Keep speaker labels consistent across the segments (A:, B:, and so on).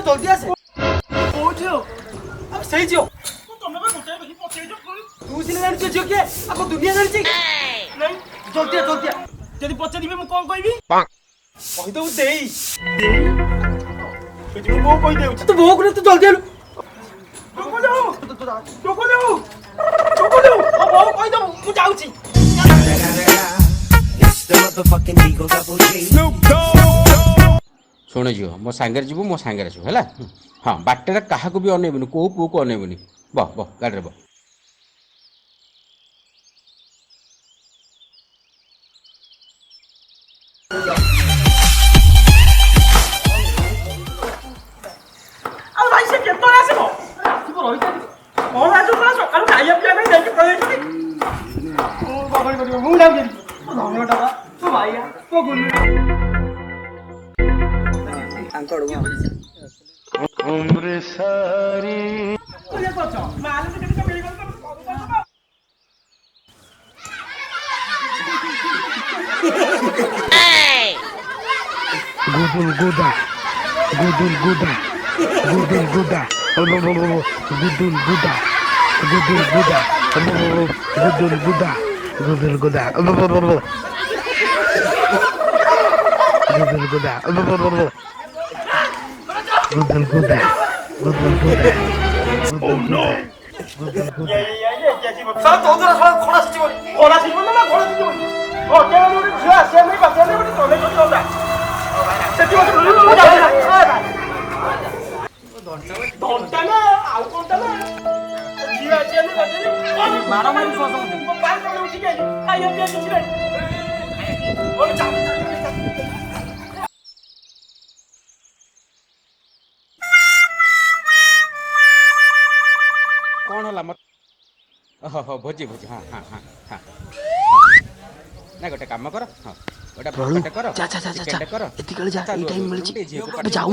A: जल्दी आसे ओ जियो अब सही जियो
B: ତମେ ବା ଗୋଟାଏ ଦେଖି ପଚାରିଛ
A: तू सिने जान जियो के अब दुनिया जान छी
B: ନାଇଁ
A: जल्दी
B: ଯଦି ପଚାରିବେ ମୁଁ କଣ କହିବି
A: कहि दऊ देई
B: ସେଠି ମୁଁ ବୋଉ କହିଦେଉଛି
A: तू भोग रे तू जल्दी आलू
B: ଚୋକୋଲେଉ ମୋ ବୋଉ କହିଦେବୁ ମୁଁ ଯାଉଛି
C: शुण झील मो सांगे जीव मो सांगे है हाँ बाटर क्या भी अनेबुनि कौ पुओ को अनेबुनि बह बह गाड़ी बह
B: ଆଉ ଭାଇ ସେ କେତେବେଳେ ଆସିବ ଆସିବ ରହିଥାନ୍ତି କଣ ଆଜି ପୁରା ସକାଳୁ ଖାଇବା ପିଇବା ପାଇଁ ଯାଇକି ପଳେଇଥିଲି ମୁଁ କଣ କରିବ ମୁଁ ଯାଉଛି ଧନ୍ୟ ଟଙ୍କା ତୋ ଭାଇଆ ତୋ ଗୁଲୁ
D: उम्र सारी
B: ମାଲ ଟିକେ ଟିକେ ମିଳିଗଲେ ତ
D: गुदुल गुदा गुदुल गुदा गुदुल गुदा गुदुल गुदा गुदुल गुदा गुदुल गुदा गुदुल गुदा गुदुल गुदा गुदुल गुदा गुदुल गुदा
B: ସାରା ତୋ ଦ୍ୱାରା ସାରା ଖୋଳା ଶିଖିବନି ଖୋଳା ଶିଖିବନି ନା ଖୋଳା ଶିଖିବନି କେବେ ଗୋଟେ ଝିଅ ଆସିବା ପାଇଁ ପାଖରେ ଗୋଟେ ତମେ କରି ଦଉଟା ସେଠି ଘଣ୍ଟା ନା ଆଉ ଘଣ୍ଟା ନା ଝିଅ ଆସିବା ପାଇଁ ପାଖରେ ମାର ମାରି ଶୋଷ ପାଣି ତଳେ ଉଠିକି ଆଇଲି ଖାଇବା ପିଇବା କିଛି ନାହିଁ
C: कौन है मत ओहो भोजी भोजी हाँ हाँ हाँ हाँ ना गोटे काम कर हाँ गोटे भोटे कर
E: जा
C: कर
E: एतिकले जा ए टाइम मिलछि
C: अबे
E: जाऊ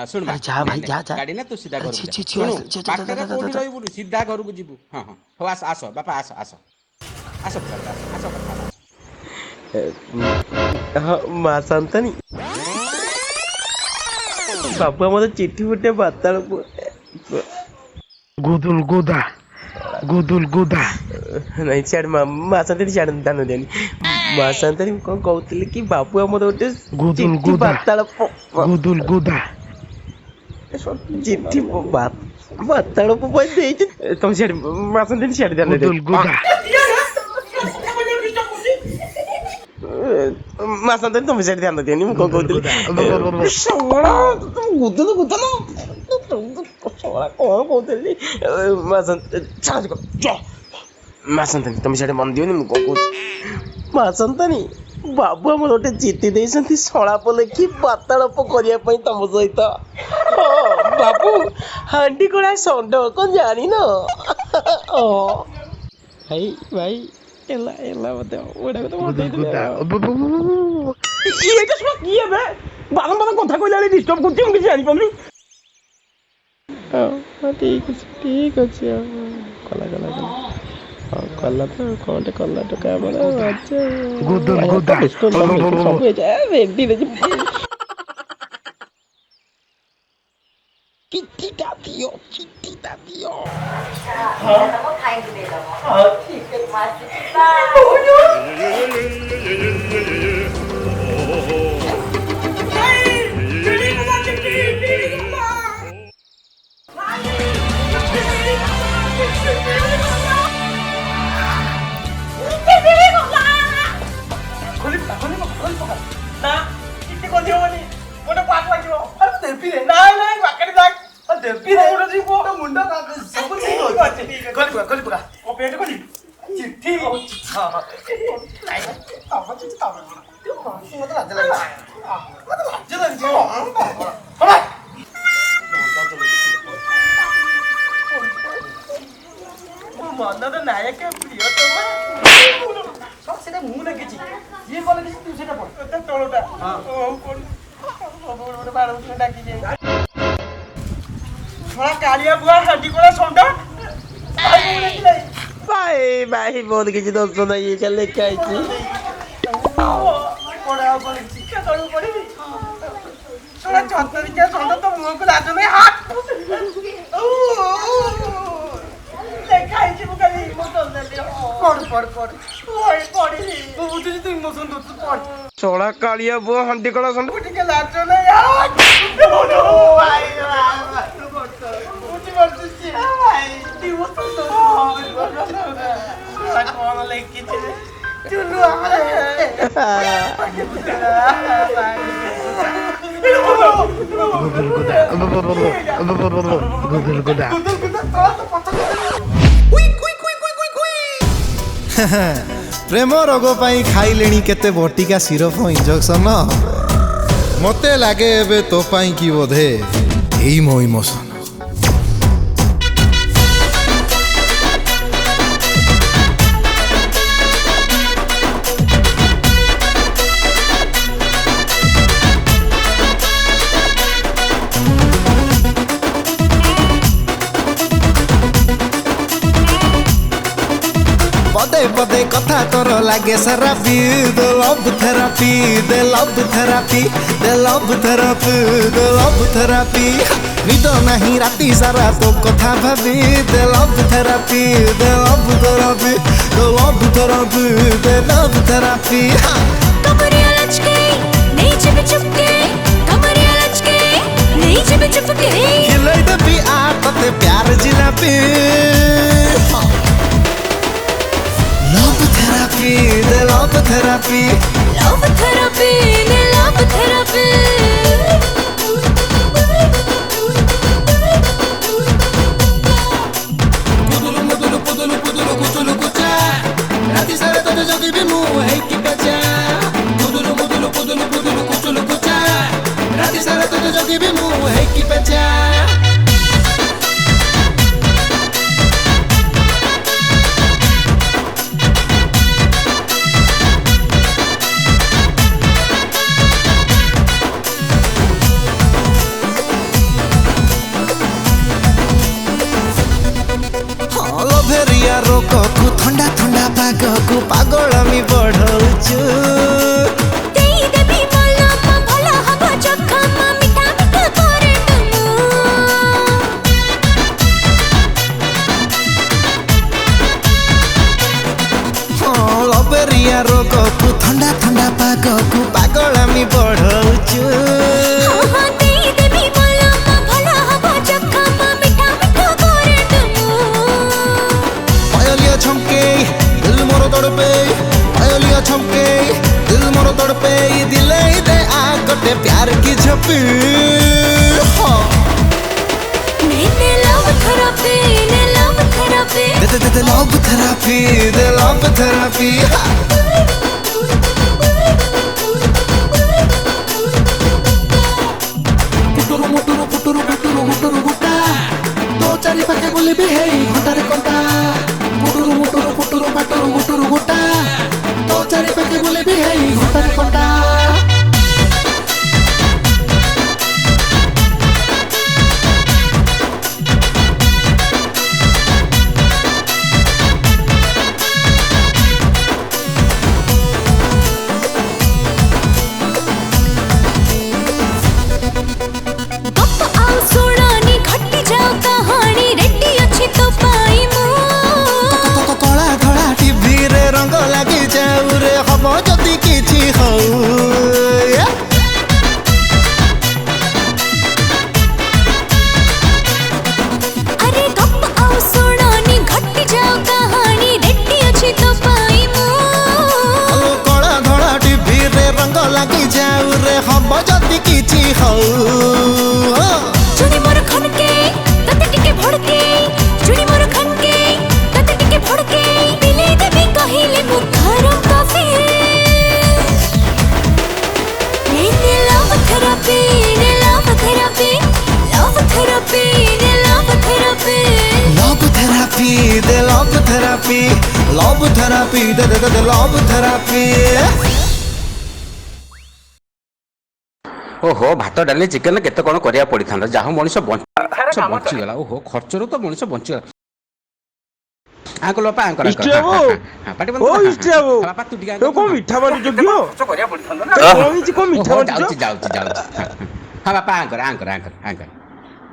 C: सुन
E: अरे जा भाई जा
C: गाड़ी ना तू सीधा घर
E: छी
C: बाटर कोठी रहबु सीधा घर को जीवु हाँ हाँ हो आस आस बापा आस आस आस आस
F: हाँ माँ शांतानी बाबू मत चिट्ठी फुटे बाता
D: गुदुल गुदा गुदुल गुदा
F: नहीं छाड़ माँ शांतानी छाड़ दान देनी माँ शांतानी कौन कहते कि बाबू मत गोटे
D: गुदुल गुदा
F: बाता
D: गुदुल गुदा
F: चिट्ठी बाता तुम छाड़ माँ शांतानी छाड़ दान
D: गुदुल गुदा
F: माँ शांतानी तुम छाड़ ध्यान देनी मैं कौन कहते गुदुल गुदा ना कौन कहते माँ शांतानी तुम छाड़ मन दियोनी मैं कौन कहते माँ शांतानी बाबू आम गोटे चिठी देते सलाप लेखि बार्तालाप करने तुम सहित बाबू हांडी कड़ा षंड कौन जानी न भाई भाई एला एला मत ओडा तो मत ये तो सब की है बे बारम बारम कथा कहला डिस्टर्ब करती हम किसी जानि पानु हां ठीक अछि कला कला कला कला तो कोनटे कला तो काम अच्छा
D: गुदुल गुदा
F: सब है रेडी रेडी चिट्ठी ता दियो
G: हां तो खाई दे दो हां ठीक है मस्त
B: ନା କିଛି କରି ହବନି ଗୋଟେ ପାଟ ଲାଗିବ ଆରେ ଦେବି ରେ ନାଇଁ ନାଇଁ ବାକେଟ ଯାକ ଦେବି ରେ ଗୋଟେ ଯିବ ଗୋଟେ ମୁଣ୍ଡ ସବୁ ଠିକ ଅଛି ଖୋଲି ପକା ଓ ପେଟ ଖୋଲି ଚିଠି ହଁ ହଁ ନାଇଁ ତମ ଚିଠି ତମେ ମତେ ଲାଜ ଲାଗିଲା ମତେ ଲାଜ ଲାଗିଛି ମନର ନାୟକ ପ୍ରିୟତମ ସେଟା ମୁଁ ଲାଗିଛି ଇଏ କଲେ କିଛି ତୁ ସେଟା ପଢ ଏଟା ତଳଟା ହଉ ପଢ ଗୋଟେ ବାରଉଠି ଡାକି ଯାଇ ଛଳା କାଳିଆ ବୁଆ ହାଣ୍ଡି କୋଳା ଷଣ୍ଢ
F: भाई भाई बहुत किसी दोस्तों ने ये क्या लेके आई थी
B: ପଢା ପଢିଛି କେତେବେଳକୁ ପଢିବି ତୋରା ଚତରିକା ଷଣ୍ଢ ତ ମୁହଁକୁ ଲାଜ ନାହିଁ ହାଟ ଖାଇଯିବୁ ଖାଲି ଇମୋସନ ଦେଲି ପଢ ପଢିଲି ବୁଝୁଛି ତୁ ଇମୋସନ ଦଉଛୁ ପଢ
F: ଶଳା କାଳିଆ ବୁଅ ହାଣ୍ଡି କଳା ଷଣ୍ଢ
B: ଟିକେ ଲାଜ ନାହିଁ କଣ ଲେଖିଛି ଚୁଲୁ
D: गुदुल गुदा
H: प्रेम रोग पाई खाइलेणी केते बटिका सिरप इंजेक्शन मते लागे एबे तो पाई की बोधे एई मो इमोशन पदे पदे कथा तोर लागे सेरापी दे लव थेरापी दे लव थेरापी दे लव थेरापी दे लव थेरापी निद नहीं राती सारा तो कथा भाबी दे लव थेरापी दे लव थेरापी दे लव थेरापी दे लव थेरापी
I: कमरिया लचके नहीं छिप छुपके कमरिया लचके नहीं छिप छुपके
H: खिलाई दे भी आ तते प्यार जिलापी love therapy the love therapy
I: love therapy ne love therapy
H: pudulu kucha rati sare to jogi bi mu hey ki bacha pudulu kucha rati sare to jogi bi mu hey ki bacha रोग को ठंडा ठंडा पाग को पागल मी बढ़ौछु
I: देई देबी बोला मा भला हबो चखा मा मिठा मिठा करे तुमु
H: हाँ लबेरिया रोग को ठंडा ठंडा पाग को पागल मी बढ़ौछु
I: हाँ देई देबी बोला मा भला हबो चखा मा मिठा मिठा करे तुमु
H: पायलिया छमके दिल मोर तड़पे पायलिया छमके दिल मोर तड़पे दिले दे आ गटे प्यार की झपी
I: ने लव थेरापी ने लव थेरापी
H: दे लव थेरापी दे लव थेरापी पुटुरु गुटा तो चारि पाखे बोले भी हे घंटारे कंटा पुटुरु गुटा तो चारि पाखे बोले भी हे घंटारे कंटा love therapy the love therapy
C: ओहो भात डाली चिकेन केते कोन करिया पड़ी थांदा जाहो मनुष्य बंची गला ओहो खर्चरो तो मनुष्य बंची गला आंको लोपा आंको हां पाटी बंद ओ इस्टेबो बापा तू दिगा तो को मिठा बाटी जोगियो खर्च करिया पड़ी थांदा ना कोई को मिठा बाटी जाउची हाँ बापा आंकर आंकर आंकर आंकर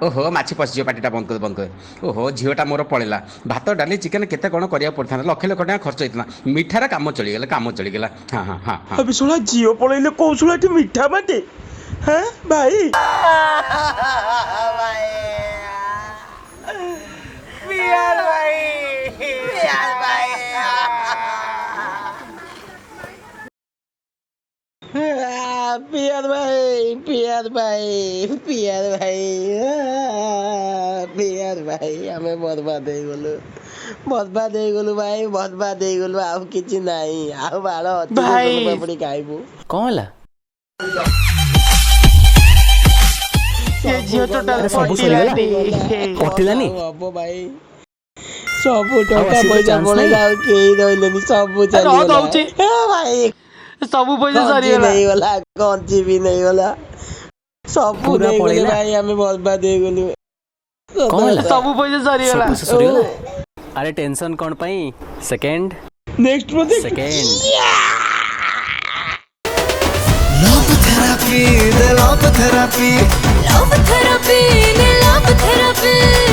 C: ओहो माछी पशिଯିବ ପାଟିଟା ବନ୍ଦ कर बंद कर ओहो झीटा मोर पड़ेगा भात डाली चिकेन केते कौन करिया पड़ता लक्ष लक्ष टका खर्च होता मिठार काम चलीगला हाँ हाँ हाँ हाँ
F: अभी शोला झील पलैले कौशला मिठा बाटे हाँ भाई पियाद भाई हमें बर्बाद हो गलु भाई बर्बाद हो गलु आउ किछि नाही आउ बाळ भाई पापड़ी खाइबू
E: कौन ला
F: ये झियो टोटल
E: कटिलानी
F: बाबू भाई सब टका पैसा बोले जाओ के रहलेनी सब चली भाई
B: सब पैसा सरी
F: नहीं वाला कौनची भी नहीं वाला सब पूरा पड़े भाई हमें बर्बाद हो गलु
E: कौन ला
B: सब पैसा सरी गला
E: अरे टेंशन कौन पाई second
F: next project
E: second
H: love therapy
I: love therapy